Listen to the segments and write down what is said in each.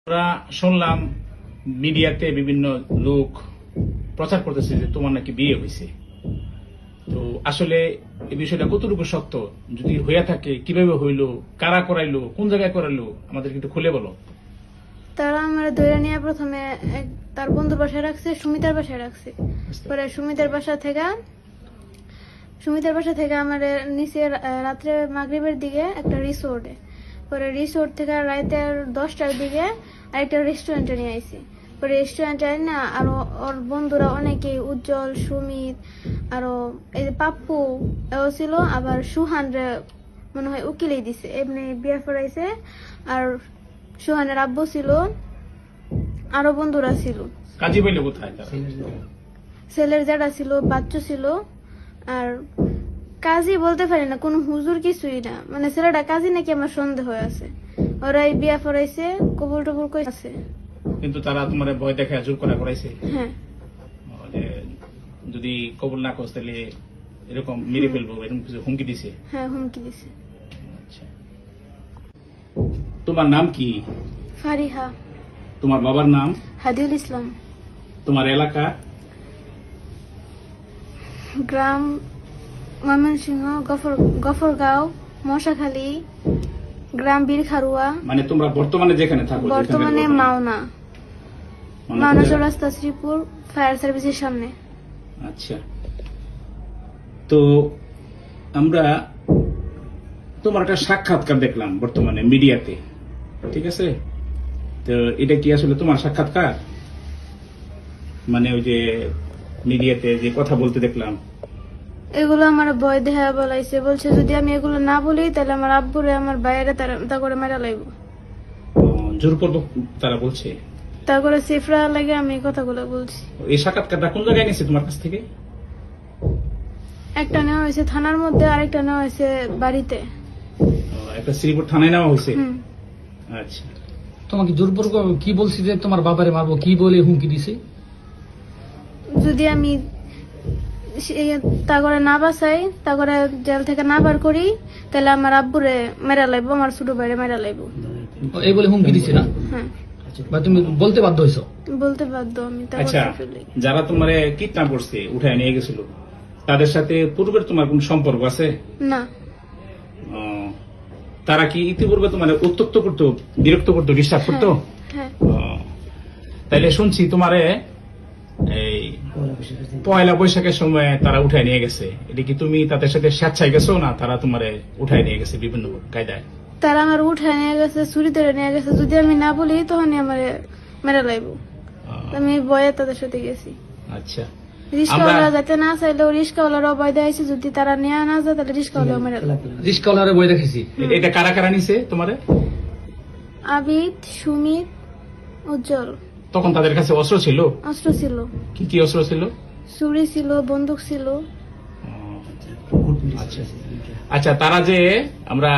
আমরা শুনলাম মিডিয়াতে বিভিন্ন লোক প্রচার করতেছে যে তোমার নাকি বিয়ে হয়েছে। তো আসলে এই বিষয়টা কতটুকু সত্য, যদি হইয়া থাকে কিভাবে হইলো, কারা করাইলো, কোন জায়গায় করাইলো, আমাদেরকে একটু খুলে বলো। তারা আমার ধরে নিয়ে প্রথমে তার বন্ধুর বাসায় রাখছে, সুমিতার বাসায় রাখছে। পরে সুমিতার বাসা থেকে আমার নিচে রাত্রে মাগরিবের দিকে একটা রিসোর্টে, পরে রিসোর্ট থেকে রাতের 10টার দিকে আরেকটা রেস্টুরেন্টে নিয়ে আইছি। পরে রেস্টুরেন্টে না আরো ওর বন্ধুরা অনেকেই, উজ্জ্বল, সুমিত, আরো এই যে পাপ্পু এও ছিল, আবার সুহান রে মনে হয় উকিলেই দিছে, এমনি বিয়ে পড়াইছে। আর সুহানের আব্বু ছিল, আরো বন্ধুরা ছিল। কাজী পাইলো কোথায় তারা? ছেলের জ্যাঠা ছিল, বাচ্চু ছিল। আর কাজী বলতে পারি না, কোনো হুজুর কিছুই না, মানে ছেলেটা কাজী নাকি আমার সন্দেহ আছে। ওরাই বিয়া পড়াইছে, কবুল টবুল কইছে। কিন্তু তারা তোমার ভয় দেখে জোর করা করাইছে হ্যাঁ, যে যদি কবুল না করস তাহলে এরকম মেরে ফেলবো, এরকম কিছু হুমকি দিছে। হ্যাঁ, হুমকি দিছে। আচ্ছা, তোমার নাম কি? ফারিহা। তোমার বাবার নাম? হাদিউল ইসলাম। তোমার এলাকা? গ্রাম ময়মনসিংহ, গফরগাঁও, মশাখালী, গ্রাম বীরখারুয়া। মানে তোমরা বর্তমানে যেখানে থাকো? বর্তমানে যেখানে মাওনা চৌরাস্তা, শ্রীপুর ফায়ার সার্ভিসের সামনে। আচ্ছা, তো আমরা তোমার একটা সাক্ষাৎকার দেখলাম বর্তমানে মিডিয়াতে, ঠিক আছে? তো এটা কি আসলে তোমার সাক্ষাৎকার? মানে ওই যে মিডিয়াতে যে কথা বলতে দেখলাম, এগুলো আমার ভয় দেখা বলাইছে, বলছে যদি আমি এগুলো না বলি তাহলে আমার আব্বুরে আমার বাইরে তা করে মেরা লাগবো। জোরপূর্বক তারা বলছে। তা করে সেফরা লাগে আমি এই কথাগুলো বলছি। এই সাক্ষাৎকারটা কোন জায়গায় নিয়েছে তোমার কাছ থেকে? একটা নেওয়া হয়েছে থানার মধ্যে, আরেকটা নেওয়া হয়েছে বাড়িতে। একটা শ্রীপুর থানায় নেওয়া হয়েছে। হুম। আচ্ছা, তোমাকে জোরপূর্বক কি বলছি যে তোমার বাবারে মারবো, কি বলে হুমকি দিছে? যদি আমি তা করে না বাঁচাই, তা করে জেল থেকে না বার করি, তাহলে আমার আব্বুরে মেরা লাগবো, আমার ছোট ভাইরে মেরা লাগবো। এই বলে হুমকি দিছে না? হ্যাঁ, বা তুমি বলতে বাধ্য হয়েছো? বলতে বাধ্য আমি। তা আচ্ছা, করতে ফেলি। যারা তোমার কিডন্যাপ করছে, উঠায় নিয়ে গেছিল, তাদের সাথে পূর্বের তোমার কোন সম্পর্ক আছে? না, ও, তারা কি ইতিপূর্বে তোমার উত্তক্ত করতো, বিরক্ত করতো, ডিস্টার্ব করতো? হ্যাঁ। ও, তাইলে শুনছি তোমারে এই পয়লা বৈশাখের সময় তারা উঠায় নিয়ে গেছে। এটা কি তুমি তাদের সাথে স্বেচ্ছায় গেছো, না তারা তোমারে উঠায় নিয়ে গেছে বিভিন্ন কায়দায়? তারা আমার উঠায় নিয়ে গেছে, চুরি ধরে নিয়ে গেছে। যদি আমি না বলি তখনই আমার মেরা লাগবো। আমি ভয়ে তাদের সাথে গেছি। আচ্ছা, রিস্কাওয়ালা যাতে না চাইলেও রিস্কাওয়ালার অবয় দিয়েছে, যদি তারা নিয়ে না যায় তাহলে রিস্কাওয়ালা মেরা লাগবে। রিস্কাওয়ালারে বই দেখেছি। এটা কারা কারা নিছে তোমারে? আবিদ, সুমিত, উজ্জ্বল। তখন তাদের কাছে অস্ত্র ছিল? অস্ত্র ছিল, কি কি অস্ত্র ছিল? ছুরি ছিল, বন্দুক ছিল। আচ্ছা, আচ্ছা, তারা যে আমরা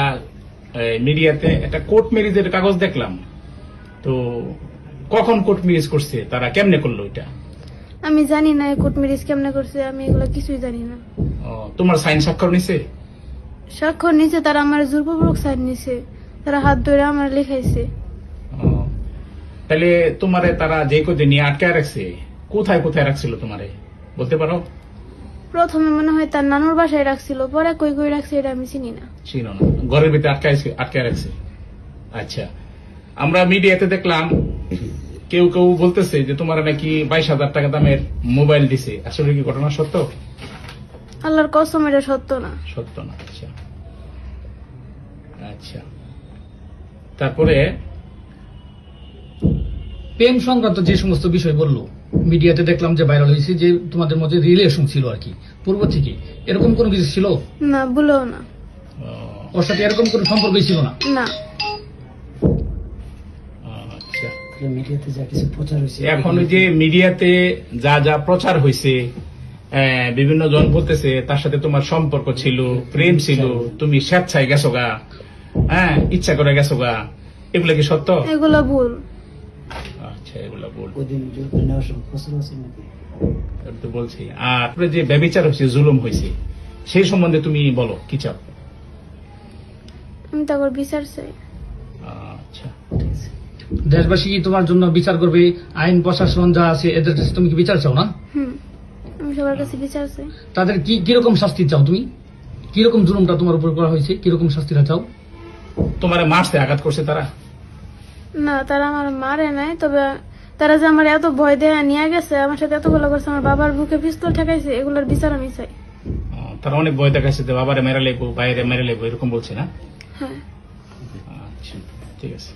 মিডিয়াতে একটা কোর্ট ম্যারেজের কাগজ দেখলাম, তো কখন কোর্ট ম্যারেজ করছে, তারা কেমনে করলো এটা? আমি জানি না কোর্ট ম্যারেজ কেমনে করছে, আমি এগুলো কিছুই জানি না। তোমার সাইন স্বাক্ষর নিছে? স্বাক্ষর নিচে তারা আমার জোরপূর্বক সাইন নিছে, তারা হাত ধরে আমার লেখাইছে। তাহলে তোমারে তারা যে কদিন নিয়ে আটকে রাখছে, কোথায় কোথায় রাখছিল তোমারে বলতে পারো? প্রথমে মনে হয় তার নানুর বাসায় রাখছিল, পরে কই কই রাখছে এটা আমি চিনি না। ছিল না, ঘরের ভিতরে আটকে রাখছে। আচ্ছা, আমরা মিডিয়াতে দেখলাম কেউ কেউ বলতেছে যে তোমার নাকি 22,000 টাকা দামের মোবাইল দিছে। আসলে কি ঘটনা সত্য? আল্লাহর কসম এটা সত্য না। সত্য না। আচ্ছা, আচ্ছা, তারপরে প্রেম সংক্রান্ত যে সমস্ত বিষয় বললো মিডিয়াতে দেখলাম যে ভাইরাল হয়েছে, যে তোমাদের মধ্যে রিলেশন ছিল আর কি পূর্ব থেকে, এরকম কোনো কিছু ছিল? না, ভুলেও না। ওর সাথে এরকম কোনো সম্পর্কই ছিল না? না। আচ্ছা, এখন ওই যে মিডিয়াতে যা যা প্রচার হয়েছে, বিভিন্ন জন বলতেছে তার সাথে তোমার সম্পর্ক ছিল, প্রেম ছিল, তুমি স্বেচ্ছায় গেছো গা, হ্যাঁ, ইচ্ছা করে গেছো গা, এগুলো কি সত্য? এগুলো ভুল। আচ্ছা, এগুলো ভুল তো বলছি। আর যে ব্যভিচার হয়েছে, জুলুম হয়েছে, সেই সম্বন্ধে তুমি বলো, কি চাও? আমি তারপর বিচার চাই। আচ্ছা, ঠিক আছে। দেশবাসী কি তোমার জন্য বিচার করবে? আইন প্রশাসন যা আছে এদের কাছে তুমি কি বিচার চাও না? আমি সবার কাছে বিচার চাই। তাদের কি কিরকম শাস্তি চাও তুমি? কিরকম জুলুমটা তোমার উপর করা হয়েছে, কিরকম শাস্তিটা চাও? তোমার মারছে, আঘাত করছে তারা? না, তারা আমার মারে নাই, তবে তারা যে আমার এত ভয় দেয়া নিয়ে গেছে, আমার সাথে এতগুলো করছে, আমার বাবার বুকে পিস্তল ঠেকাইছে, এগুলোর বিচার আমি চাই। তারা অনেক ভয় দেখাচ্ছে যে বাবারে মেরে লেবো, বাইরে মেরে লেবো, এরকম বলছে না? হ্যাঁ। আচ্ছা, ঠিক আছে।